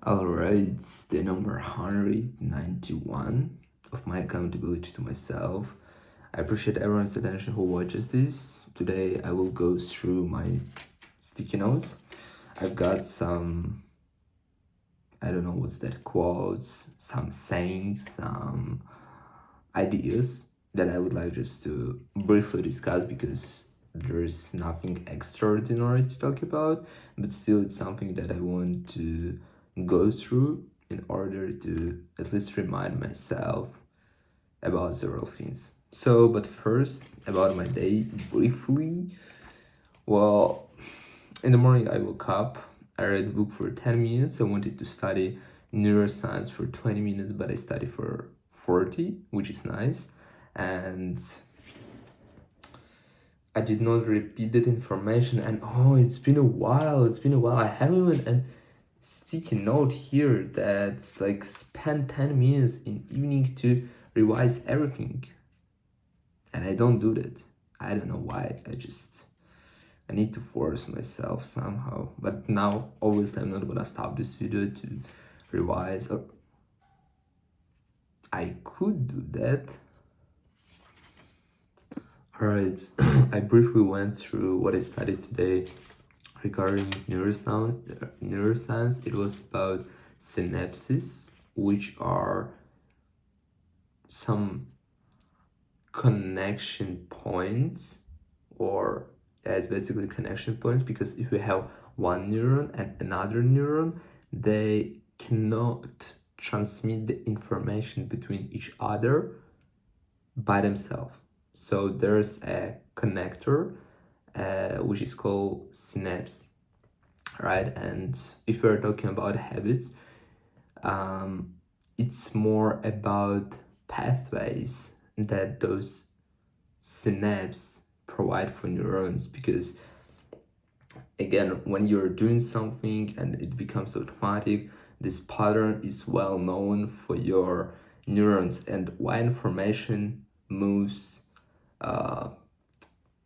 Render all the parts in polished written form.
Alright, it's the number 191 of my accountability to myself. I appreciate everyone's attention who watches this. Today I will go through my sticky notes. I've got some, I don't know what's that, quotes, some sayings, some ideas that I would like just to briefly discuss because there's nothing extraordinary to talk about, but still it's something that I want to go through in order to at least remind myself about several things. So, but first, about my day briefly. Well, in the morning I woke up, I read a book for 10 minutes. I wanted to study neuroscience for 20 minutes, but I studied for 40, which is nice. And I did not repeat that information. And oh, it's been a while. I have even a sticky note here that's like spend 10 minutes in evening to revise everything. And I don't do that. I don't know why. I need to force myself somehow. But now, obviously, I'm not gonna stop this video to revise. Or I could do that. Alright, I briefly went through what I studied today regarding neuroscience. It was about synapses, which are some connection points, or it's basically connection points, because if you have one neuron and another neuron, they cannot transmit the information between each other by themselves. So there's a connector which is called synapse, right? And if we're talking about habits, it's more about pathways that those synapses provide for neurons, because again, when you're doing something and it becomes automatic, this pattern is well known for your neurons, and why information moves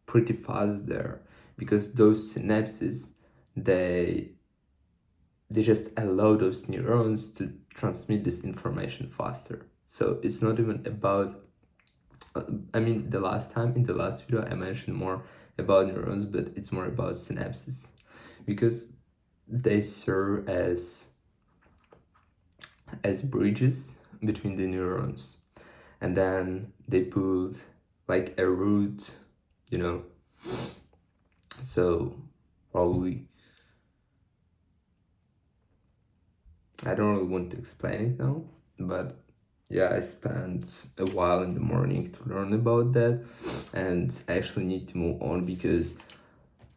pretty fast there, because those synapses, they just allow those neurons to transmit this information faster. So it's not even about in the last video I mentioned more about neurons, but it's more about synapses, because they serve as bridges between the neurons, and then they put like a root, so probably I don't really want to explain it now, but yeah, I spent a while in the morning to learn about that, and I actually need to move on because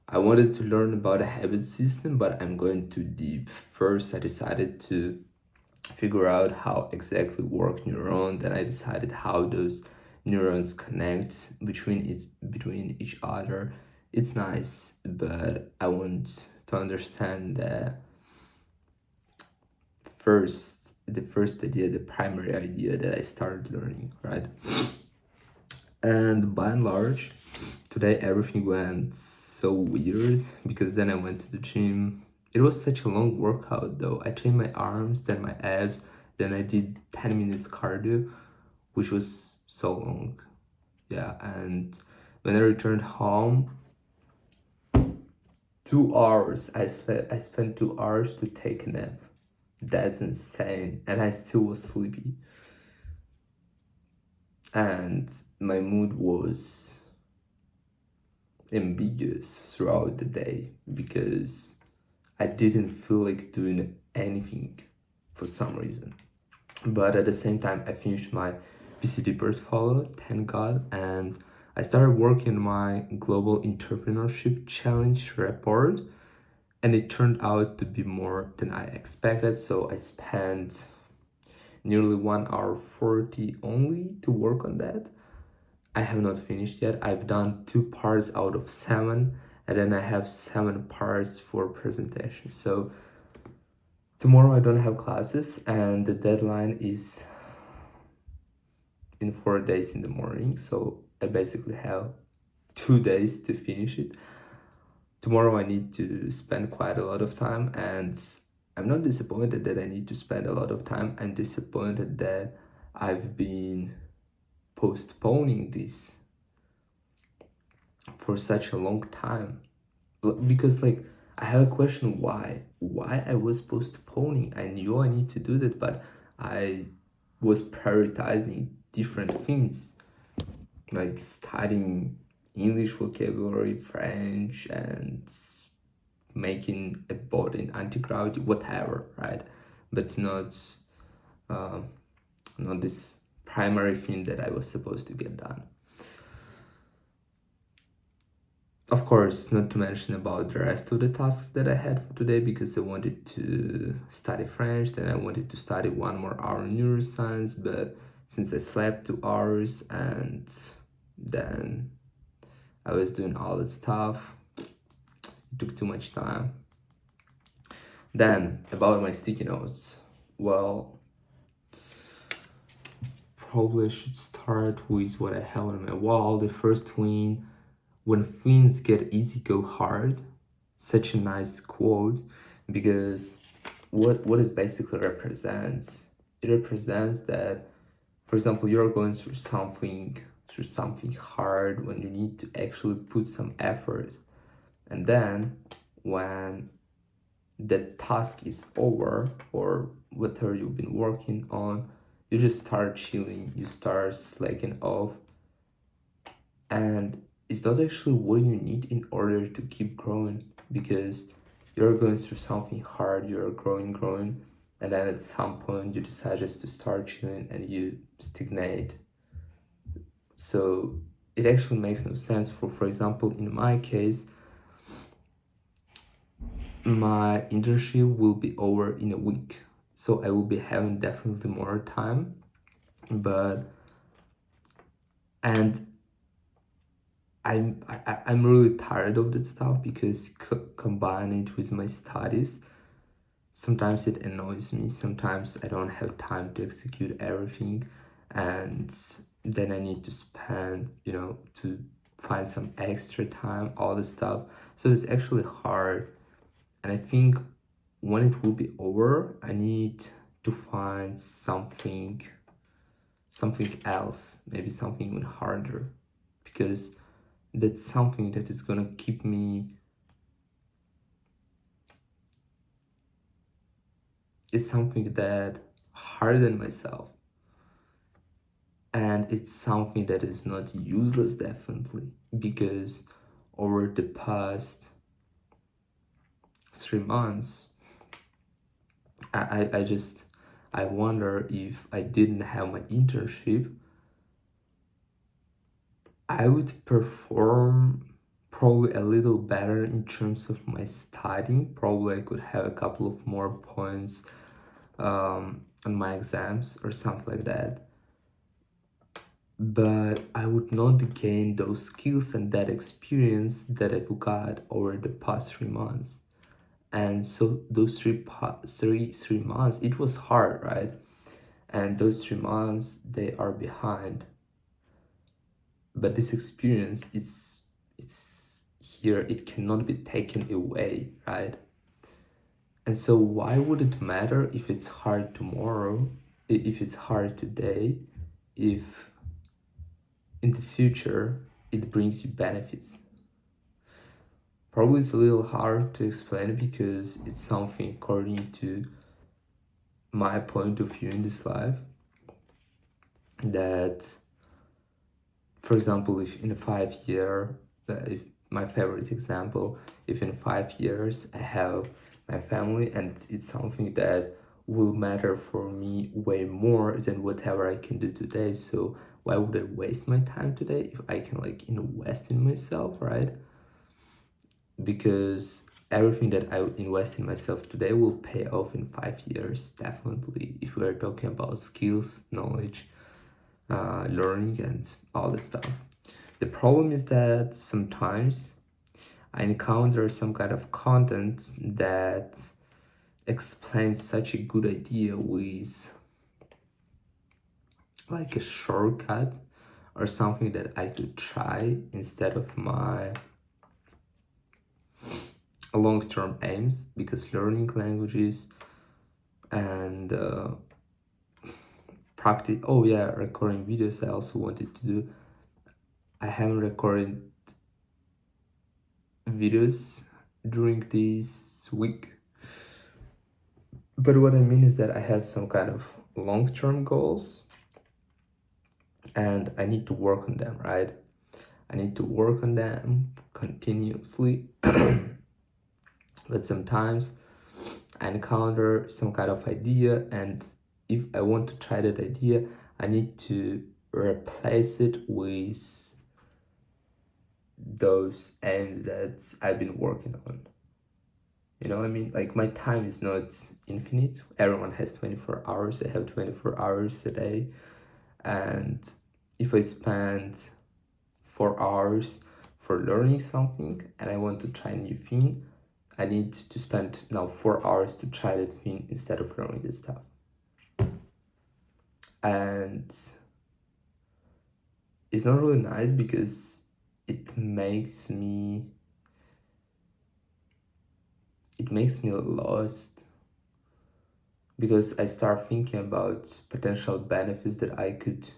I wanted to learn about a habit system, but I'm going too deep. First, I decided to figure out how exactly work neuron. Then I decided how those neurons connect between each other. It's nice, but I want to understand the first idea, the primary idea that I started learning, right? And by and large, today everything went so weird, because then I went to the gym. It was such a long workout though. I trained my arms, then my abs, then I did 10 minutes cardio, which was so long. Yeah, and when I returned home, 2 hours I slept. I spent 2 hours to take a nap. That's insane. And I still was sleepy. And my mood was ambiguous throughout the day, because I didn't feel like doing anything for some reason. But at the same time, I finished my PCD portfolio, thank God, and I started working on my Global Entrepreneurship Challenge report, and it turned out to be more than I expected. So I spent nearly 1 hour 40 only to work on that. I have not finished yet. I've done 2 parts out of 7, and then I have 7 parts for presentation. So tomorrow I don't have classes, and the deadline is in 4 days in the morning. So I basically have 2 days to finish it. Tomorrow I need to spend quite a lot of time, and I'm not disappointed that I need to spend a lot of time. I'm disappointed that I've been postponing this for such a long time. Because like I have a question, why I was postponing. I knew I need to do that, but I was prioritizing different things, like studying English vocabulary, French, and making a board in anti-gravity, whatever, right? But uh, not this primary thing that I was supposed to get done. Of course, not to mention about the rest of the tasks that I had for today, because I wanted to study French, then I wanted to study 1 more hour neuroscience, but since I slept 2 hours and then I was doing all that stuff, it took too much time. Then, about my sticky notes. Well, probably I should start with what I have on my wall. The first one, when things get easy, go hard. Such a nice quote, because what it basically represents, it represents that, for example, you're going through something hard when you need to actually put some effort, and then when the task is over or whatever you've been working on, you just start chilling, you start slacking off, and it's not actually what you need in order to keep growing, because you're going through something hard, you're growing, and then at some point you decide just to start chilling and you stagnate. So it actually makes no sense. For example, in my case, my internship will be over in a week, so I will be having definitely more time, but and I'm really tired of that stuff, because combine it with my studies, sometimes it annoys me, sometimes I don't have time to execute everything, and then I need to spend, to find some extra time, all the stuff. So it's actually hard, and I think when it will be over, I need to find something else, maybe something even harder, because that's something that is gonna keep me, it's something that harden myself, and it's something that is not useless, definitely, because over the past 3 months, I wonder if I didn't have my internship, I would perform probably a little better in terms of my studying. Probably I could have a couple of more points on my exams or something like that. But I would not gain those skills and that experience that I've got over the past 3 months. And so those three months, it was hard, right? And those 3 months, they are behind. But this experience, it's here, it cannot be taken away, right? And so why would it matter if it's hard tomorrow, if it's hard today, if in the future it brings you benefits? Probably it's a little hard to explain, because it's something according to my point of view in this life, that, for example, if in 5 year, if my favorite example, if in 5 years I have my family, and it's something that will matter for me way more than whatever I can do today, so why would I waste my time today if I can like invest in myself, right? Because everything that I invest in myself today will pay off in 5 years, definitely, if we are talking about skills, knowledge, learning, and all this stuff. The problem is that sometimes I encounter some kind of content that explains such a good idea with like a shortcut or something that I could try instead of my long-term aims, because learning languages, and practice. Oh yeah, recording videos I also wanted to do. I haven't recorded videos during this week, but what I mean is that I have some kind of long-term goals and I need to work on them, right? I need to work on them continuously. But sometimes I encounter some kind of idea, and if I want to try that idea, I need to replace it with those aims that I've been working on. You know what I mean? Like, my time is not infinite. Everyone has 24 hours. I have 24 hours a day. And if I spend 4 hours for learning something and I want to try a new thing, I need to spend now 4 hours to try that thing instead of learning this stuff. And it's not really nice because it makes me lost, because I start thinking about potential benefits that I could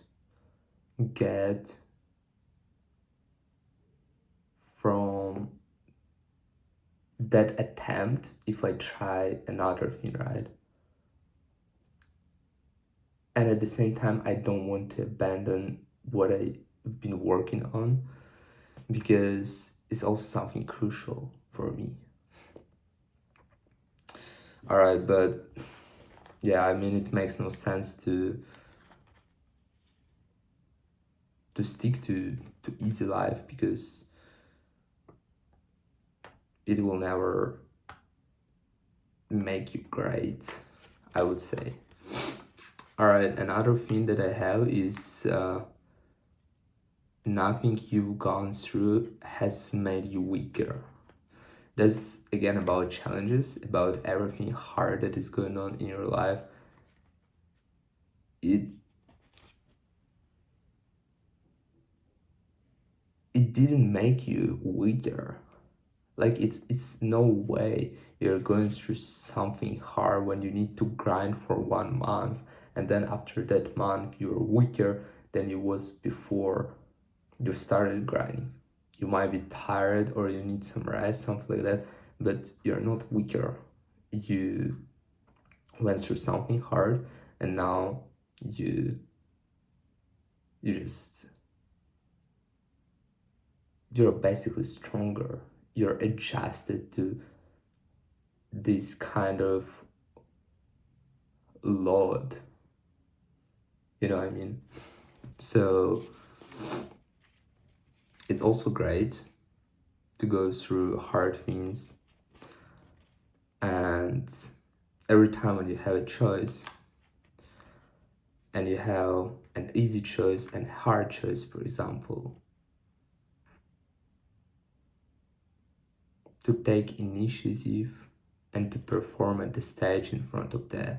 get from that attempt if I try another thing, right? And at the same time, I don't want to abandon what I've been working on, because it's also something crucial for me. All right, but yeah, I mean, it makes no sense to stick to easy life, because it will never make you great, I would say. All right, another thing that I have is nothing you've gone through has made you weaker. That's again about challenges, about everything hard that is going on in your life. It didn't make you weaker. Like, it's no way you're going through something hard when you need to grind for 1 month, and then after that month you're weaker than you was before you started grinding. You might be tired or you need some rest, something like that, but you're not weaker. You went through something hard, and now you just, you're basically stronger. You're adjusted to this kind of load. You know what I mean? So it's also great to go through hard things, and every time when you have a choice, and you have an easy choice and hard choice, for example, to take initiative and to perform at the stage in front of the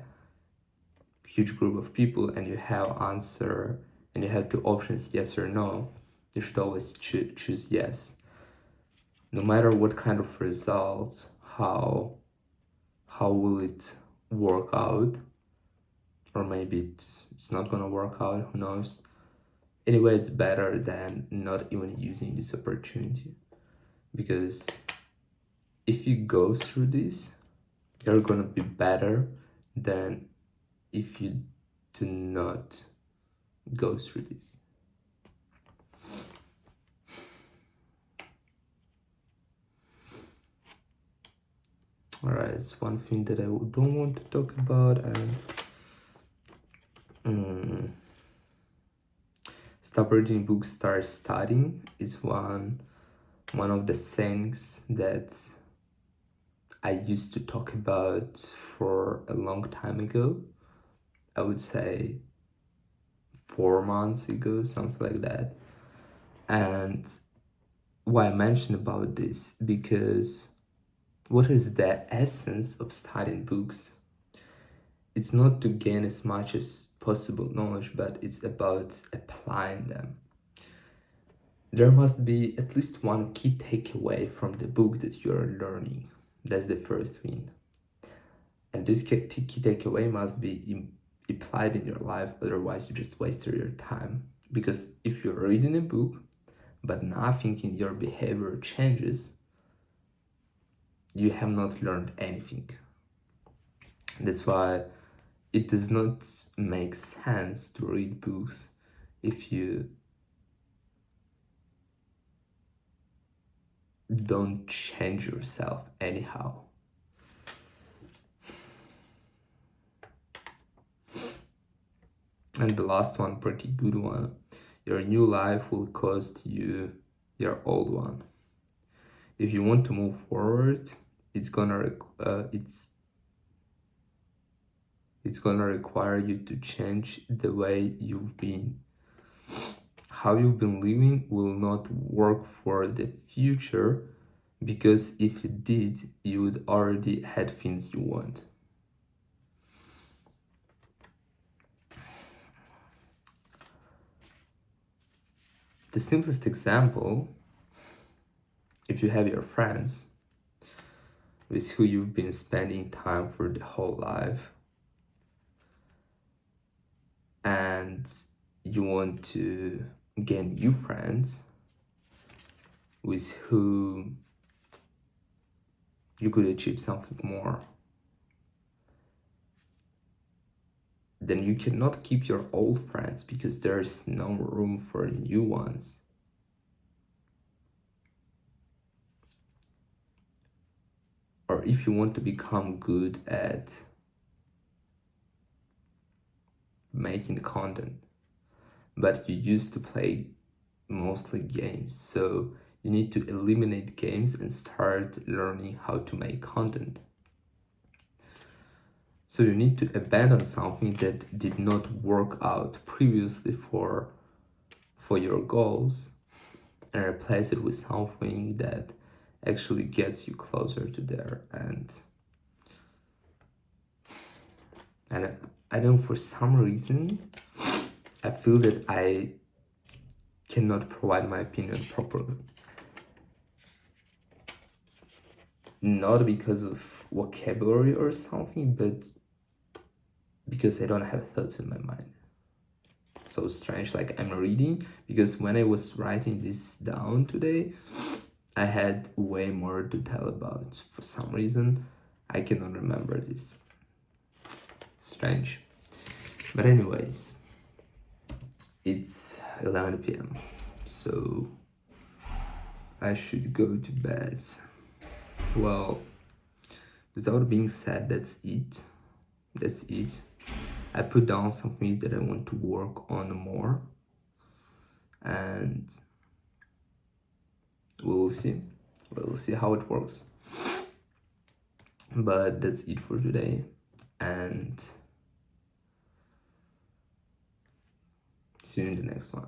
huge group of people, and you have answer and you have two options, yes or no, you should always choose yes, no matter what kind of results, how will it work out, or maybe it's not gonna work out, who knows. Anyway, it's better than not even using this opportunity, because if you go through this, you're gonna be better than if you do not go through this. All right, it's one thing that I don't want to talk about, and stop reading books, start studying is one of the things that I used to talk about for a long time ago. I would say 4 months ago, something like that. And why I mentioned about this, because what is the essence of studying books? It's not to gain as much as possible knowledge, but it's about applying them. There must be at least one key takeaway from the book that you're learning. That's the first thing. And this key takeaway must be applied in your life, otherwise you just wasted your time. Because if you're reading a book but nothing in your behavior changes, you have not learned anything. That's why it does not make sense to read books if you don't change yourself anyhow. And the last one, pretty good one. Your new life will cost you your old one. If you want to move forward, it's gonna require you to change the way you've been. How you've been living will not work for the future, because if it did, you would already had things you want. The simplest example, if you have your friends with who you've been spending time for the whole life, and you want to gain new friends with who you could achieve something more, then you cannot keep your old friends because there's no room for new ones. Or if you want to become good at making content, but you used to play mostly games, so you need to eliminate games and start learning how to make content. So you need to abandon something that did not work out previously for your goals, and replace it with something that actually gets you closer to there. And I don't, for some reason, I feel that I cannot provide my opinion properly. Not because of vocabulary or something, but because I don't have thoughts in my mind. So strange, like I'm reading, because when I was writing this down today, I had way more to tell about. For some reason, I cannot remember this. Strange. But anyways, it's 11 p.m. So I should go to bed. Well, without being said, that's it. That's it. I put down some things that I want to work on more, and we will see. We will see how it works. But that's it for today, and see you in the next one.